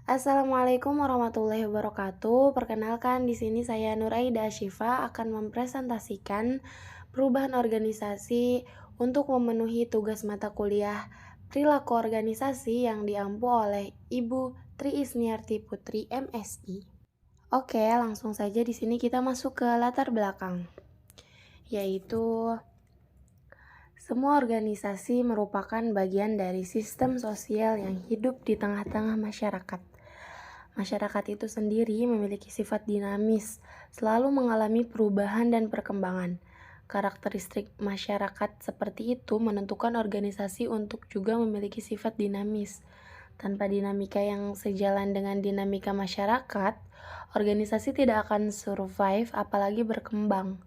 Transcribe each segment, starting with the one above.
Assalamualaikum warahmatullahi wabarakatuh. Perkenalkan, di sini saya Nuraida Syifa akan mempresentasikan perubahan organisasi untuk memenuhi tugas mata kuliah perilaku organisasi yang diampu oleh Ibu Tri Isniarti Putri MSI. Oke, langsung saja di sini kita masuk ke latar belakang, yaitu semua organisasi merupakan bagian dari sistem sosial yang hidup di tengah-tengah masyarakat. Masyarakat itu sendiri memiliki sifat dinamis, selalu mengalami perubahan dan perkembangan. Karakteristik masyarakat seperti itu menentukan organisasi untuk juga memiliki sifat dinamis. Tanpa dinamika yang sejalan dengan dinamika masyarakat, organisasi tidak akan survive apalagi berkembang.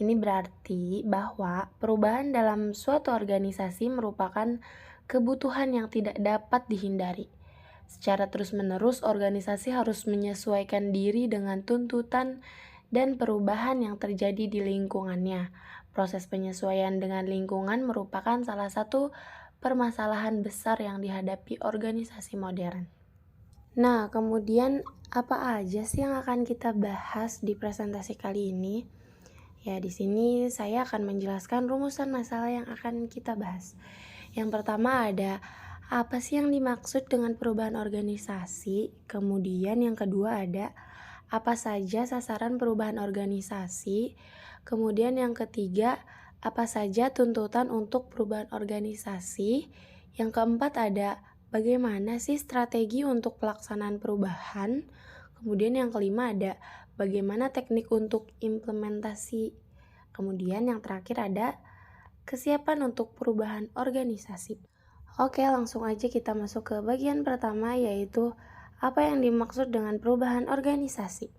Ini berarti bahwa perubahan dalam suatu organisasi merupakan kebutuhan yang tidak dapat dihindari. Secara terus-menerus, organisasi harus menyesuaikan diri dengan tuntutan dan perubahan yang terjadi di lingkungannya. Proses penyesuaian dengan lingkungan merupakan salah satu permasalahan besar yang dihadapi organisasi modern. Nah, kemudian apa aja sih yang akan kita bahas di presentasi kali ini? Ya, di sini saya akan menjelaskan rumusan masalah yang akan kita bahas. Yang pertama ada apa sih yang dimaksud dengan perubahan organisasi? Kemudian yang kedua ada apa saja sasaran perubahan organisasi? Kemudian yang ketiga, apa saja tuntutan untuk perubahan organisasi? Yang keempat ada bagaimana sih strategi untuk pelaksanaan perubahan? Kemudian yang kelima ada bagaimana teknik untuk implementasi. Kemudian yang terakhir ada kesiapan untuk perubahan organisasi. Oke, langsung aja kita masuk ke bagian pertama, yaitu apa yang dimaksud dengan perubahan organisasi.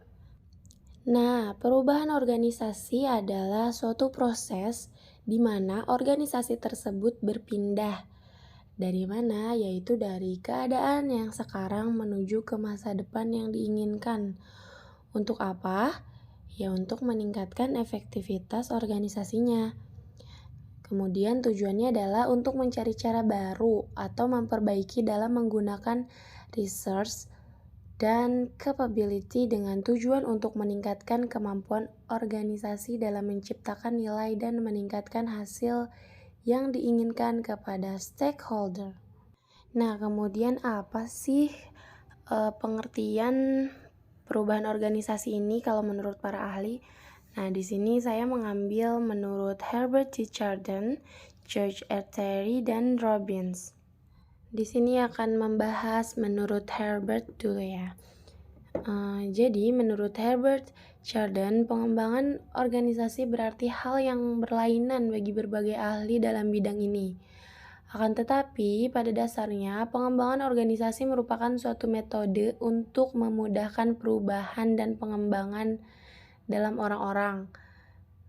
Nah, perubahan organisasi adalah suatu proses di mana organisasi tersebut berpindah. Dari mana? Yaitu dari keadaan yang sekarang menuju ke masa depan yang diinginkan. Untuk apa? Ya, untuk meningkatkan efektivitas organisasinya. Kemudian tujuannya adalah untuk mencari cara baru atau memperbaiki dalam menggunakan research dan capability dengan tujuan untuk meningkatkan kemampuan organisasi dalam menciptakan nilai dan meningkatkan hasil yang diinginkan kepada stakeholder. Nah, kemudian apa sih pengertian perubahan organisasi ini kalau menurut para ahli? Nah, di sini saya mengambil menurut Herbert T. Chardon, George R. Terry, dan Robbins. Di sini akan membahas menurut Herbert dulu ya. Jadi menurut Herbert Chardon, pengembangan organisasi berarti hal yang berlainan bagi berbagai ahli dalam bidang ini. Akan tetapi, pada dasarnya, pengembangan organisasi merupakan suatu metode untuk memudahkan perubahan dan pengembangan dalam orang-orang.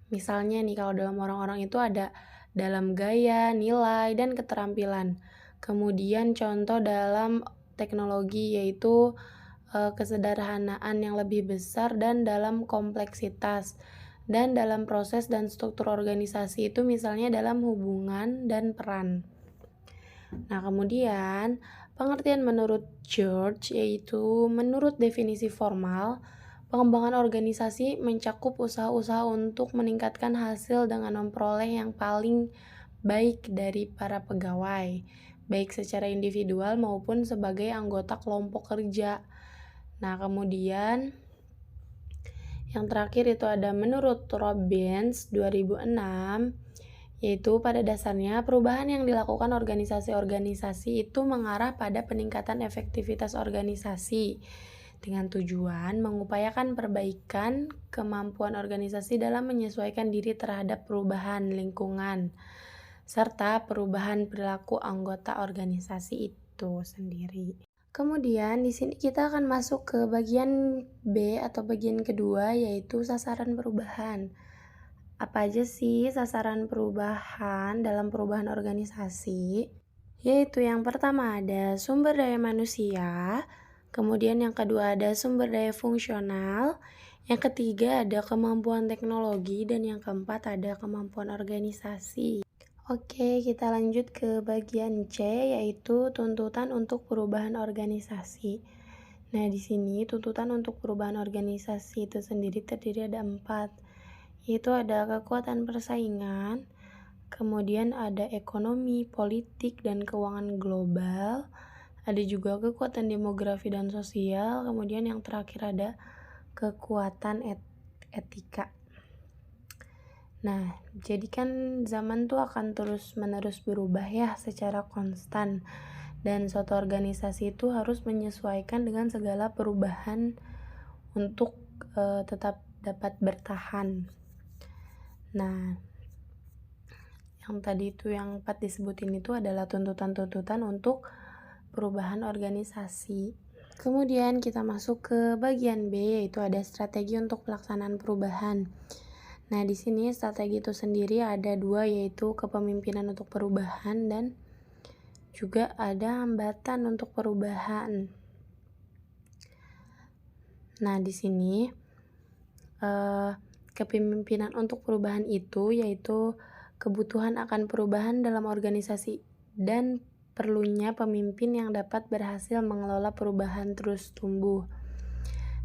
Misalnya nih, kalau dalam orang-orang itu ada dalam gaya, nilai, dan keterampilan. Kemudian contoh dalam teknologi yaitu kesederhanaan yang lebih besar dan dalam kompleksitas. Dan dalam proses dan struktur organisasi itu misalnya dalam hubungan dan peran. Nah, kemudian pengertian menurut George yaitu menurut definisi formal, pengembangan organisasi mencakup usaha-usaha untuk meningkatkan hasil dengan memperoleh yang paling baik dari para pegawai, baik secara individual maupun sebagai anggota kelompok kerja. Nah, kemudian yang terakhir itu ada menurut Robbins 2006, yaitu pada dasarnya perubahan yang dilakukan organisasi-organisasi itu mengarah pada peningkatan efektivitas organisasi dengan tujuan mengupayakan perbaikan kemampuan organisasi dalam menyesuaikan diri terhadap perubahan lingkungan serta perubahan perilaku anggota organisasi itu sendiri. Kemudian di sini kita akan masuk ke bagian B atau bagian kedua, yaitu sasaran perubahan. Apa aja sih sasaran perubahan dalam perubahan organisasi? Yaitu yang pertama ada sumber daya manusia, kemudian yang kedua ada sumber daya fungsional, yang ketiga ada kemampuan teknologi, dan yang keempat ada kemampuan organisasi. Oke, kita lanjut ke bagian C, yaitu tuntutan untuk perubahan organisasi. Nah, di sini tuntutan untuk perubahan organisasi itu sendiri terdiri ada 4, yaitu ada kekuatan persaingan, kemudian ada ekonomi, politik, dan keuangan global, ada juga kekuatan demografi dan sosial, kemudian yang terakhir ada kekuatan etika. Nah, jadi kan zaman tuh akan terus-menerus berubah ya secara konstan, dan suatu organisasi itu harus menyesuaikan dengan segala perubahan untuk tetap dapat bertahan. Nah, yang tadi itu yang 4 disebutin itu adalah tuntutan-tuntutan untuk perubahan organisasi. Kemudian kita masuk ke bagian B, yaitu ada strategi untuk pelaksanaan perubahan. Nah, di sini strategi itu sendiri ada 2, yaitu kepemimpinan untuk perubahan dan juga ada hambatan untuk perubahan. Nah, di sini kepemimpinan untuk perubahan itu yaitu kebutuhan akan perubahan dalam organisasi dan perlunya pemimpin yang dapat berhasil mengelola perubahan terus tumbuh.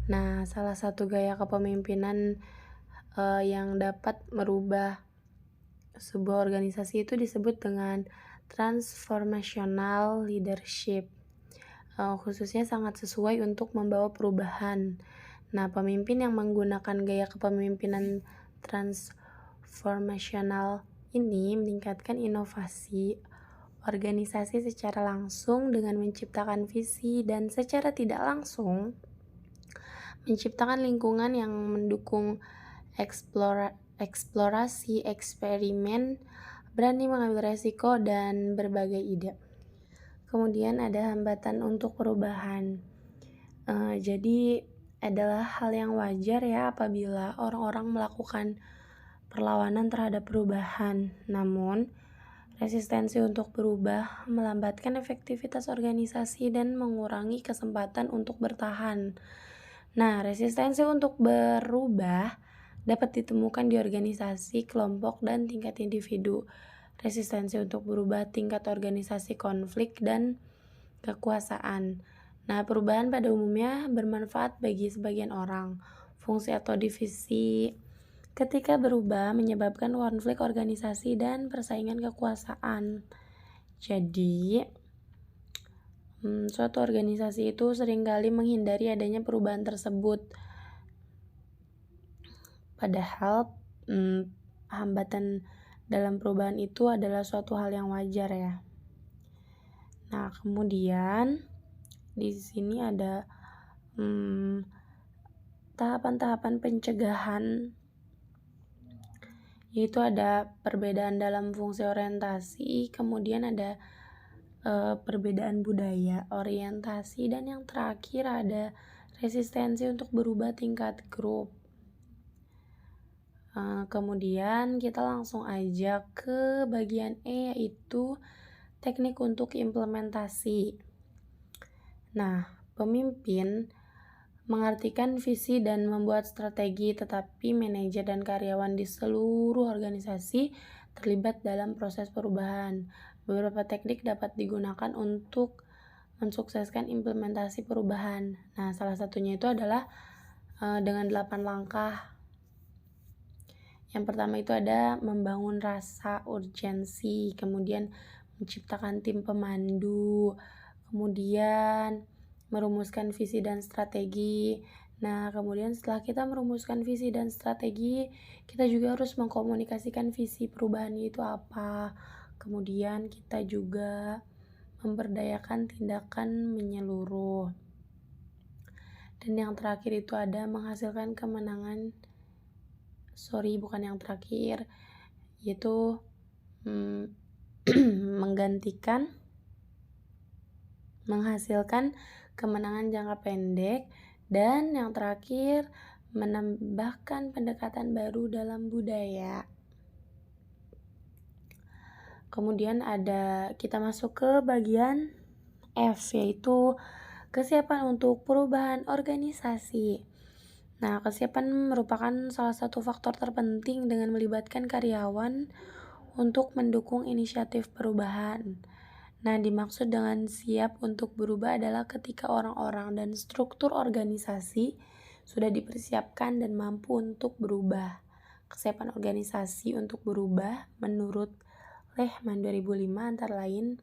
Nah, salah satu gaya kepemimpinan yang dapat merubah sebuah organisasi itu disebut dengan transformational leadership. Khususnya sangat sesuai untuk membawa perubahan. Nah, pemimpin yang menggunakan gaya kepemimpinan transformational ini meningkatkan inovasi organisasi secara langsung dengan menciptakan visi dan secara tidak langsung menciptakan lingkungan yang mendukung eksplorasi, eksperimen, berani mengambil resiko, dan berbagai ide. Kemudian ada hambatan untuk perubahan. Jadi adalah hal yang wajar ya apabila orang-orang melakukan perlawanan terhadap perubahan. Namun, resistensi untuk berubah melambatkan efektivitas organisasi dan mengurangi kesempatan untuk bertahan. Nah, resistensi untuk berubah dapat ditemukan di organisasi, kelompok, dan tingkat individu. Resistensi untuk berubah tingkat organisasi, konflik, dan kekuasaan. Nah, perubahan pada umumnya bermanfaat bagi sebagian orang. Fungsi atau divisi ketika berubah menyebabkan konflik organisasi dan persaingan kekuasaan. Jadi, suatu organisasi itu seringkali menghindari adanya perubahan tersebut. Padahal hambatan dalam perubahan itu adalah suatu hal yang wajar ya. Nah, kemudian di sini ada tahapan-tahapan pencegahan, yaitu ada perbedaan dalam fungsi orientasi, kemudian ada perbedaan budaya, orientasi, dan yang terakhir ada resistensi untuk berubah tingkat grup. Kemudian kita langsung aja ke bagian E, yaitu teknik untuk implementasi. Nah, pemimpin mengartikan visi dan membuat strategi, tetapi manajer dan karyawan di seluruh organisasi terlibat dalam proses perubahan. Beberapa teknik dapat digunakan untuk mensukseskan implementasi perubahan. Nah, salah satunya itu adalah dengan 8 langkah. Yang pertama itu ada membangun rasa urgensi, kemudian menciptakan tim pemandu, kemudian merumuskan visi dan strategi. Nah, kemudian setelah kita merumuskan visi dan strategi, kita juga harus mengkomunikasikan visi perubahan itu apa. Kemudian kita juga memberdayakan tindakan menyeluruh. Dan yang terakhir itu ada menghasilkan kemenangan. Bukan yang terakhir, yaitu menghasilkan kemenangan jangka pendek, dan yang terakhir menambahkan pendekatan baru dalam budaya. Kemudian kita masuk ke bagian F, yaitu kesiapan untuk perubahan organisasi. Nah, kesiapan merupakan salah satu faktor terpenting dengan melibatkan karyawan untuk mendukung inisiatif perubahan. Nah, dimaksud dengan siap untuk berubah adalah ketika orang-orang dan struktur organisasi sudah dipersiapkan dan mampu untuk berubah. Kesiapan organisasi untuk berubah menurut Lehman 2005 antara lain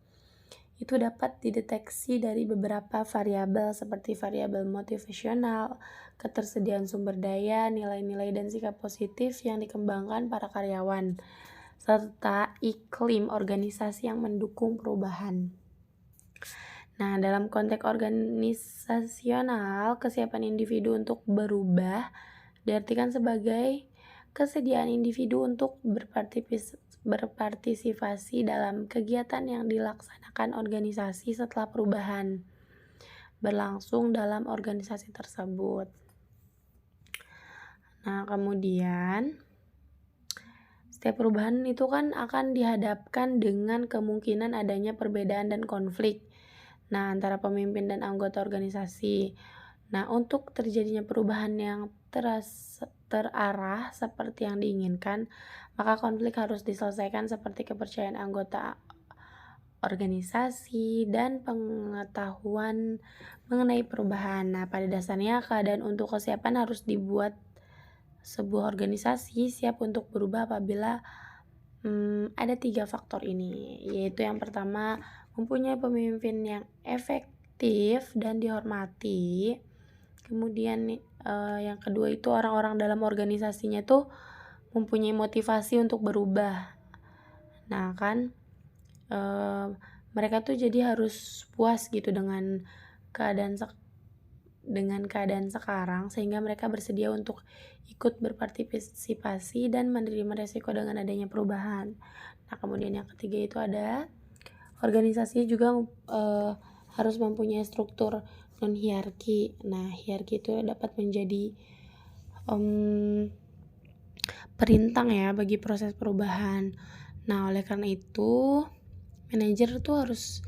itu dapat dideteksi dari beberapa variabel seperti variabel motivasional, ketersediaan sumber daya, nilai-nilai dan sikap positif yang dikembangkan para karyawan, serta iklim organisasi yang mendukung perubahan. Nah, dalam konteks organisasional, kesiapan individu untuk berubah diartikan sebagai kesediaan individu untuk berpartisipasi dalam kegiatan yang dilaksanakan organisasi setelah perubahan berlangsung dalam organisasi tersebut. Nah, kemudian setiap perubahan itu kan akan dihadapkan dengan kemungkinan adanya perbedaan dan konflik. Nah, antara pemimpin dan anggota organisasi. Nah, untuk terjadinya perubahan yang terarah seperti yang diinginkan, maka konflik harus diselesaikan seperti kepercayaan anggota organisasi dan pengetahuan mengenai perubahan. Nah, pada dasarnya keadaan untuk kesiapan harus dibuat sebuah organisasi siap untuk berubah apabila ada 3 faktor ini, yaitu yang pertama mempunyai pemimpin yang efektif dan dihormati. Kemudian yang kedua itu orang-orang dalam organisasinya tuh mempunyai motivasi untuk berubah. Nah kan mereka tuh jadi harus puas gitu dengan keadaan sekarang sehingga mereka bersedia untuk ikut berpartisipasi dan menerima resiko dengan adanya perubahan. Nah, kemudian yang ketiga itu ada organisasi juga harus mempunyai struktur non hierarki. Nah, hierarki itu dapat menjadi perintang ya bagi proses perubahan. Nah, oleh karena itu manajer tuh harus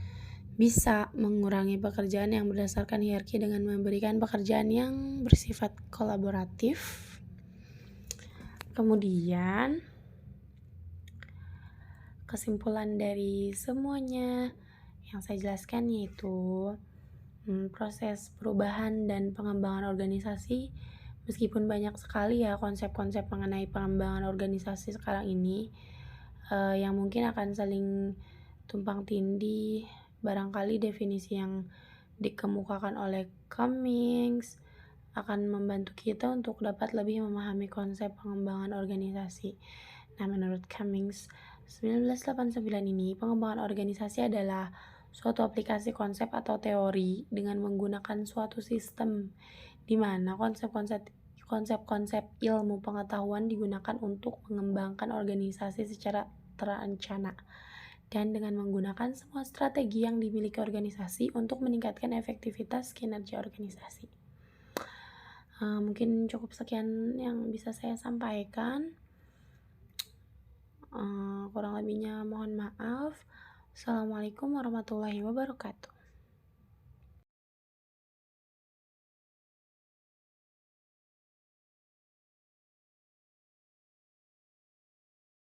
bisa mengurangi pekerjaan yang berdasarkan hierarki dengan memberikan pekerjaan yang bersifat kolaboratif. Kemudian kesimpulan dari semuanya yang saya jelaskan yaitu proses perubahan dan pengembangan organisasi, meskipun banyak sekali ya konsep-konsep mengenai pengembangan organisasi sekarang ini yang mungkin akan saling tumpang tindih. Barangkali definisi yang dikemukakan oleh Cummings akan membantu kita untuk dapat lebih memahami konsep pengembangan organisasi. Nah, menurut Cummings 1989 ini, pengembangan organisasi adalah suatu aplikasi konsep atau teori dengan menggunakan suatu sistem di mana konsep-konsep ilmu pengetahuan digunakan untuk mengembangkan organisasi secara terencana dan dengan menggunakan semua strategi yang dimiliki organisasi untuk meningkatkan efektivitas kinerja organisasi. Mungkin cukup sekian yang bisa saya sampaikan. Kurang lebihnya mohon maaf. Assalamualaikum warahmatullahi wabarakatuh.